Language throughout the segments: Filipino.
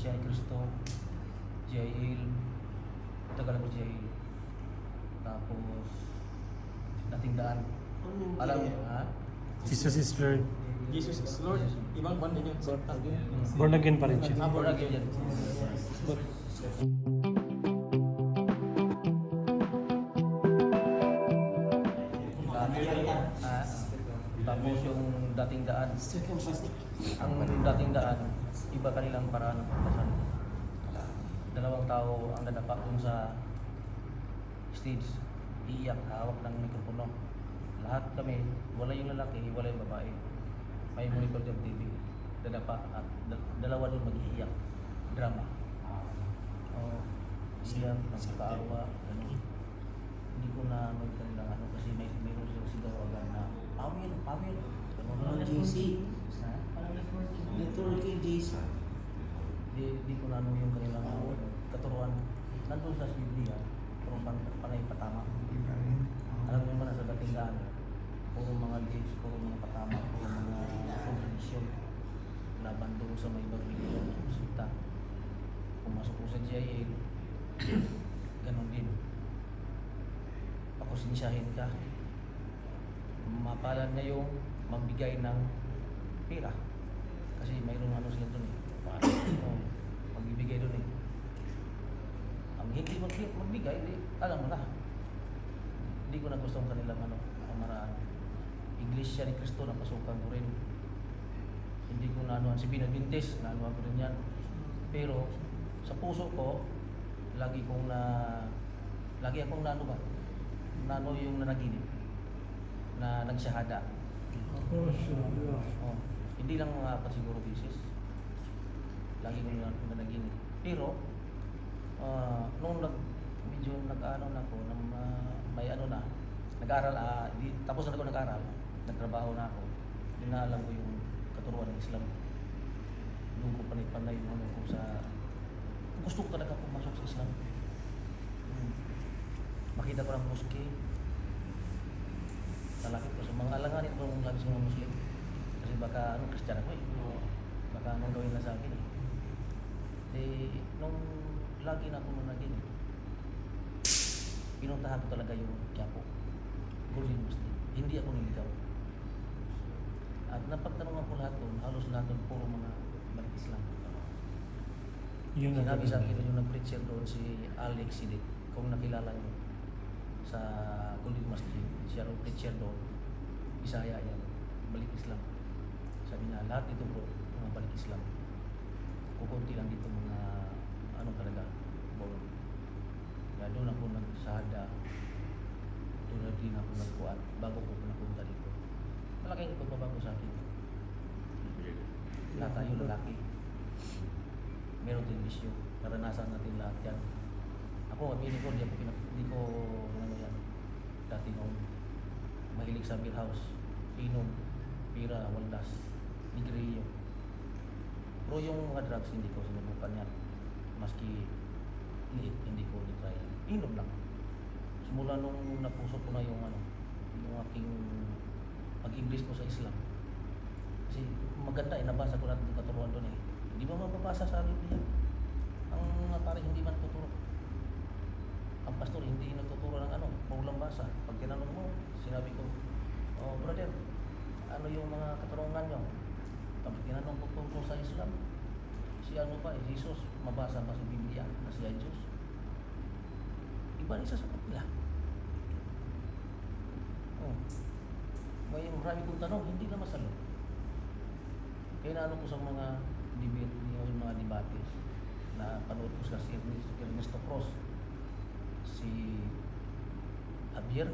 Iglesia ni Cristo, Jail, tagal ko Jail. Tapos, Dating Daan. Alam mo, ha? Jesus is Lord. Jesus is Lord. Ibang band din yun. Born again pa rin siya. Born again yan. Ah, tapos yung Dating Daan. Ang Dating Daan, iba kanilang paraan ng pagpasal. Dalawang tao ang nadapa dun sa stage, iiyak, hawak ng mikropono. Lahat kami, wala yung lalaki, wala yung babae. May monitor ng TV, dadapa at dalawa doon mag-iiyak. Drama. Oh, iyak, nagkakaawa, gano'n. Hindi ko na ano yung kanilang ano kasi mayroon silang sigaw agad na pawil, pawil. Parang JC. Ha? Networking JC. Di ko na ano yung kanilang katuruan. Nandun sa Biblia, pero panay patama. Alam niyo naman sa Dating Daan, puro mga gays, puro mga patama, puro mga tradisyon. Laban doon sa may ibang religion, sikta. Pumasok ko sa GIA, ganon din. Pakusinsyahin ka. Mapalan niya yung magbigay ng pera. Kasi mayroong ano sila doon eh. Magbibigay doon eh. Ang hindi magbigay, alam mo na. Hindi ko na gusto ang kanilang ano, kamaraan. Iglesia ni Cristo, napasukan ko rin. Hindi ko na anuhan si Binadintes, na anuhan ko rin yan. Pero sa puso ko, lagi akong na ano ba? Na ano yung nanaginip na nagsahada. Oh, hindi lang mga apat siguro bisis. Lagi ko na nanaginip. Pero nung medyo nag-ano na ako, may ano na, nag-aral, tapos na ako nag-aral, nagtrabaho na ako, hindi na alam ko yung katuruan ng Islam. Doon ko panay-panay yung ano ko sa, gusto ko talaga pumasok sa Islam. Makita ko ng moske, talakit ko sa mga alanganin ko lagi sa mga Muslim. Kasi baka anong Kristiyano ko eh, baka anong gawin na sa akin eh. Nung lagi na akong nanaginip, pinuntahan ko talaga yung Quiapo, Golden Muslim. Hindi ako niligaw. At napagtanungan ko lahat doon, halos lahat doon puro mga balik Islam. Sinabi sa akin yung nag-preacher doon si Alex Sidik, kung nakilala niyo sa Golden Masjid, siya yung preacher doon, Bisaya yan, balik Islam. Sabi niya, lahat dito bro, mga balik Islam. Kukunti lang dito mga ano talaga, bawal. Kaya doon ako nagsahada, doon na din ako nagkuhan bago ko napunta dito. Malaking pagbabago sa akin. Lahat tayo lalaki. Meron din bisyo. Naranasan natin lahat yan. Ako, aminin ko, hindi ko ano yan. Dati noon, mahilig sa beer house, inom, pira, waldas, nigrilyo. Pero yung mga drugs, hindi ko sinubukan yan. Maski liit, hindi ko nitry. Inom lang. Simula nung napuso ko na yung ano, yung aking pag-English ko sa Islam. Kasi maganda eh, nabasa ko natin yung katuruan doon eh. Hindi ba mababasa sa Biblia? Ang parang hindi man tuturo. Ang pastor hindi nagtuturo ng ano, paulang basa. Pag tinanong mo, sinabi ko, oh brother, ano yung mga katurungan nyo? Pag tinanong ko tungkol sa Islam, si ano ba, Jesus, mabasa ba sa Biblia na siya Diyos? Iba rin sa sapat nila. Oh. May marami kong tanong, hindi na masalo. Kaya naano ko sa mga debate, yung mga debate na panood ko sa si Ernesto Cruz, si Javier,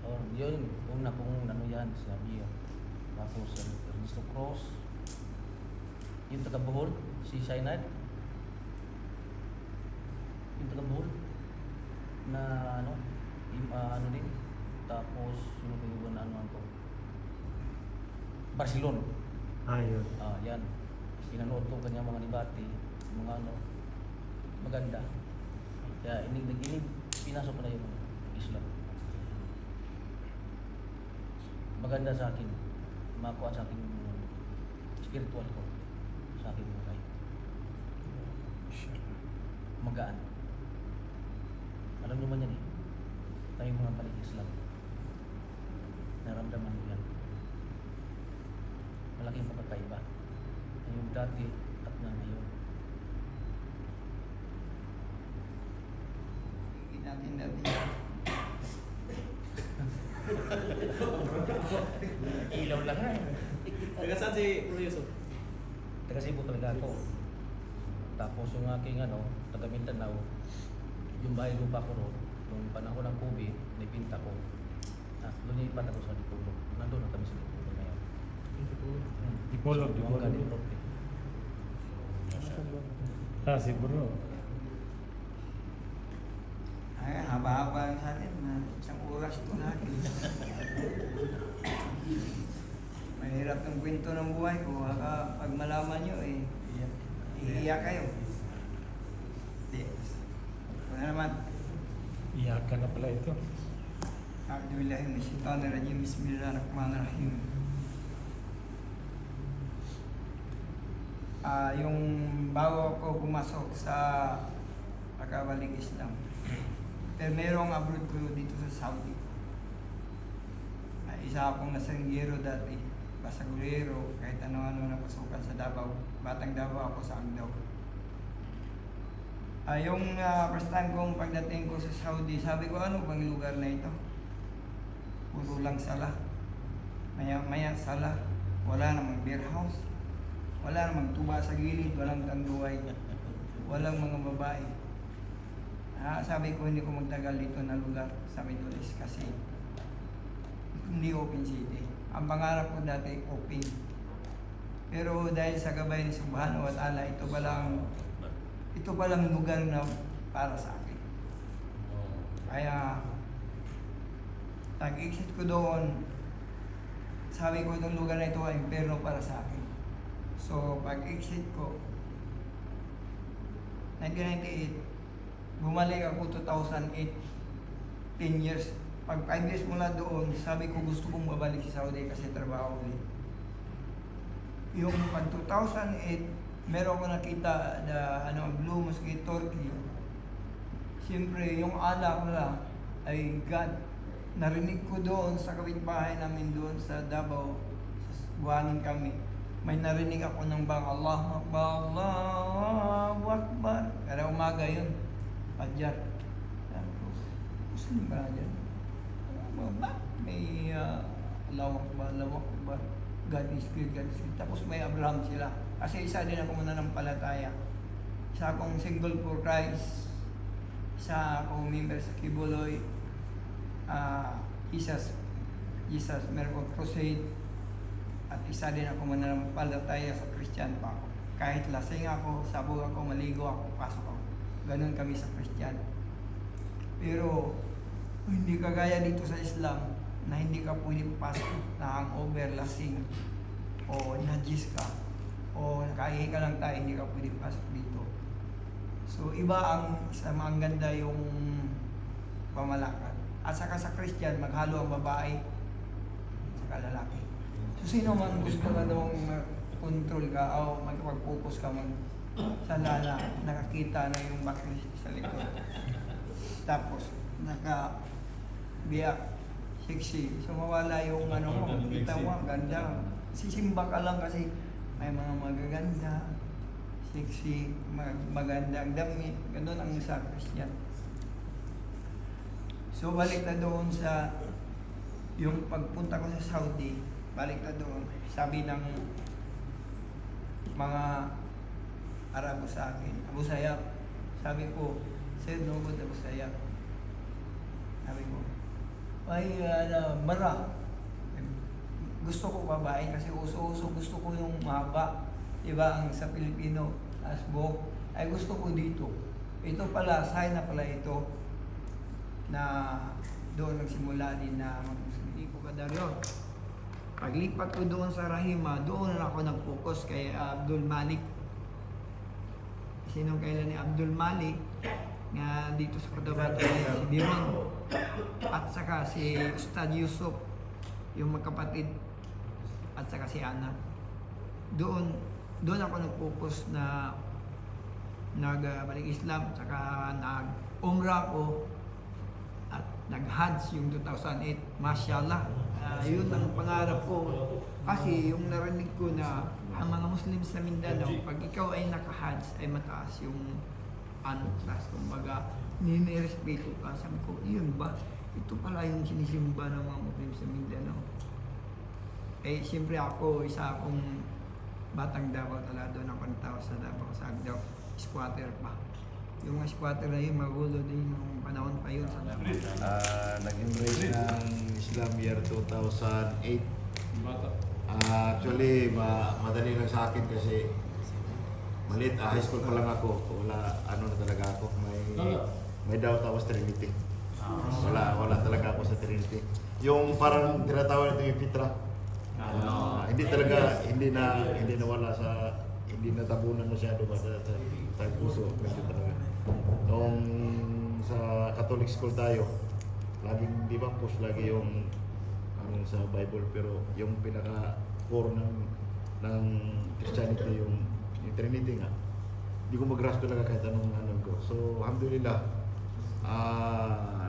or yun, kung ano yan, si Javier. Tapos si Ernesto Cruz, yung taga Bohol, si Sainad, yung taga Bohol, na ano din, tapos yung ano ko, Barcelona. Ayun. Yan. Pinanood ko kanya mga debate, mga ano, maganda. Kaya pinasok ko na yung Islam. Maganda sa akin, makuha sa akin spiritual ko, sa akin buhay. magaan. Alam nyo man yan eh. Tayong mga balik-Islam. Naramdaman mo yan. Malaking pagkakaiba. Yung dati at na ngayon. Natin natin. Ilaw lang ha. Taga saan si Bro Yusuf? Taga Cebu talaga ako. Tapos yung aking taga Mindanao, yung bahay lupa ko ron, nung panahon ng COVID, naipinta ko. Lumipat ako sa Dipolog. Nandun na kami sa Dipolog ngayon. Dipolog, Yung Dipolog. Galing Roque. Ah, si bro. Ay, haba-haba lang sa atin. Isang oras ito natin. Mahirap ng kwento ng buhay ko. Baka pag malaman nyo iiyak kayo. Hindi. Wala naman. Iyakan na pala ito. A'udzubillahiminasyaitonirrajim. Bismillahirrahmanirrahim. Yung bago ako pumasok sa pagkabalik Islam, pero merong abroad ko dito sa Saudi. Isa akong nasanggero dati, basagrero, kahit ano-ano napasukan sa Davao. Batang Davao ako sa Agdaw. Yung first time kong pagdating ko sa Saudi, sabi ko, ano bang lugar na ito? Puro lang sala. Maya-maya sala. Wala namang beer house. Wala namang tuba sa gilid. Walang tanduay. Walang mga babae. Sabi ko, hindi ko magtagal dito na lugar sa Middle East kasi hindi open city. Ang pangarap ko dati, open. Pero dahil sa gabay ni Subhanahu wa Ta'ala, ito palang lugar na para sa akin. Kaya, tag-exit ko doon, sabi ko itong lugar na ito ay impyerno para sa akin. So, pag-exit ko, 1998, bumalik ako 2008, 10 years. Pag 5 years mula doon, sabi ko gusto kong babalik sa Saudi kasi trabaho ulit. Yung pag 2008, meron ko nakita Blue Mosque, Turkey. Siyempre, yung ala ko lang ay God. Narinig ko doon sa kapitbahay namin doon sa Davao, sa buhangin kami. May narinig ako ng bang Allahu Akbar, Allahu Akbar. Kada umaga yun, Fajar. Sabi ko, Muslim ba na dyan? Ba? May Allahu Akbar, Allahu Akbar. God is good, God is good. Tapos may Abraham sila. Kasi isa din ako mananampalataya. Isa akong single for Christ. Isa akong member sa Kibuloy. Jesus Miracle Crusade. At isa din ako mananampalataya sa Christian pa ako. Kahit lasing ako, sabog ako, maligo ako, pasok ako. Ganun kami sa Christian. Pero hindi kagaya dito sa Islam na hindi ka pwede pasok na hangover, lasing o najis ka o nakaihi ka lang tayo, hindi ka pwede pasok dito. So iba ang Islam, ang ganda yung pamalakad. At saka sa Christian, maghalo ang babae sa lalaki. So sino man gusto ka daw control ka o magpag-focus ka sa lala, nakakita na yung bakit sa likod. Tapos naka-biyak, sexy. So mawala yung kita mo, ganda. Sisimba ka lang kasi may mga magaganda, sexy, magandang damit. Ganun ang sa Christian. So balik na doon sa yung pagpunta ko sa Saudi, balik na doon. Sabi ng mga Arabo sa akin, Abu Sayyaf. Sabi ko, Sir Nobod Abu Sayyaf. Sabi ko, ay, mara. Gusto ko babae kasi uso-uso. Gusto ko yung mahaba. Diba, ang sa Pilipino, asbok. Ay, gusto ko dito. Ito pala, sign na pala ito na doon nagsimula din na hindi ko kadaryo. Paglipat ko doon sa Rahima, doon na ako nag-focus kay Abdul Malik. Sinong kailan ni Abdul Malik nga dito sa Cotabato si Biron at saka si Ustad Yusuf, yung magkapatid, at saka si Ana. Doon ako nag-focus na nagbalik Islam, saka nag-umrah ko at nag-Hajj yung 2008. Mashallah, yun ang pangarap ko. Kasi yung narinig ko na ang mga Muslims sa Mindanao, pag ikaw ay naka-Hajj, ay mataas yung class. Kumbaga, ninirespeto ka. Sabi ko, yun ba? Ito pala yung sinisimba ng mga Muslims sa Mindanao. Eh, siyempre ako, isa akong batang Davao talaga doon ako natawa sa Davao, sa Agdao, squatter pa. Yung mga squatter na yun, magulo din yung panahon pa yun sa Davao. Nag-embrace ng Islam year 2008. Actually, madali lang sa akin kasi maliit, high school pa lang ako. Wala, ano na talaga ako. May doubt ako sa Trinity. Wala talaga ako sa Trinity. Yung parang tinatawag nito yung fitra. Hindi talaga, hindi na wala sa, hindi na tabunan masyado ba sa puso. Medyo talaga. Nung sa Catholic school tayo, laging, di ba, push lagi yung ano sa Bible, pero yung pinaka core ng Christianity yung Trinity nga. Hindi ko mag-grasp talaga kahit anong ano ko. So, alhamdulillah,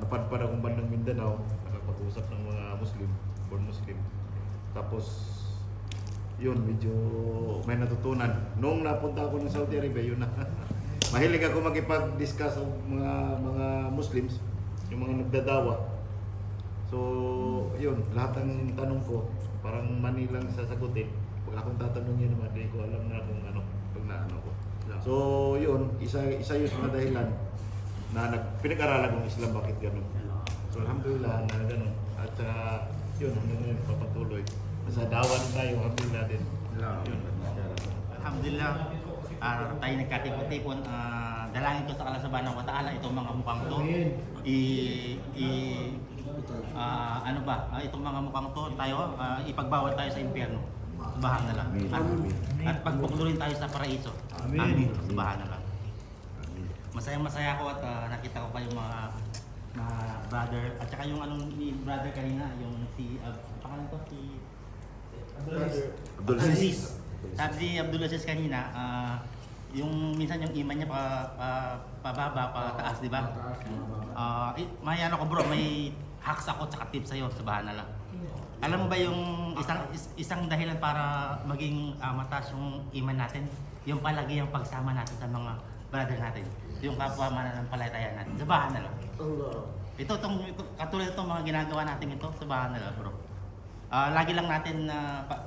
napadpad akong bandang Mindanao, nakapag-usap ng mga Muslim, born Muslim. Tapos, yun, medyo may natutunan. Noong napunta ako ng Saudi Arabia, yun na. Mahilig ako makipag-discuss sa mga Muslims, yung mga nagdadawa. So, yun, lahat ng tanong ko, parang mani lang sasagutin. Pag akong tatanungin naman, hindi ko alam na kung ano, pag naano ko. So, yun, isa yun sa mga dahilan na pinag-aralan kong Islam, bakit gano'n. So, alhamdulillah na gano'n. At yun, hanggang ngayon, papatuloy. Sa dawan tayo, alhamdulillah din. Yun. Alhamdulillah, tayo nagkatipon-tipon. Dalangin ko sa kalasabaan ng wa Ta'ala itong mga mukhang to. Itong mga mukhang to, tayo, ipagbawal tayo sa impyerno. Subahan na lang. At pagpuklurin tayo sa paraiso. Amin. Subahan na lang. Masaya ako at nakita ko pa yung mga brother, at saka yung anong ni brother kanina, yung si, pangalan to, si Abdul Aziz. Sabi si Abdul Aziz kanina, yung minsan yung iman niya pababa, pataas, di ba? May ano ko bro, may hacks ako tsaka tips sa'yo, sabahan na lang. Alam mo ba yung isang dahilan para maging mataas yung iman natin? Yung palagi yung pagsama natin sa mga brother natin. Yung kapwa mananampalataya natin. Sabahan na lang. Ito katulad itong mga ginagawa natin ito, sabahan na lang bro. Lagi lang natin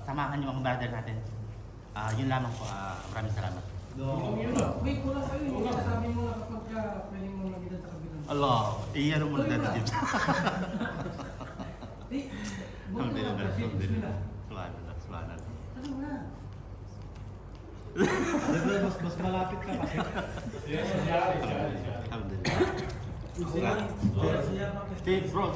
samahan yung mga brother natin. Yun lamang po. Maraming salamat. Wait, wala sa'yo. Yung sabi mo na kapag pwede mo nakita sa kabilang. Allah, iyan mo na dito. Alhamdulillah. Alhamdulillah. Subhanallah. Ano na? Mas malapit ka kasi. Alhamdulillah. Steve, bro,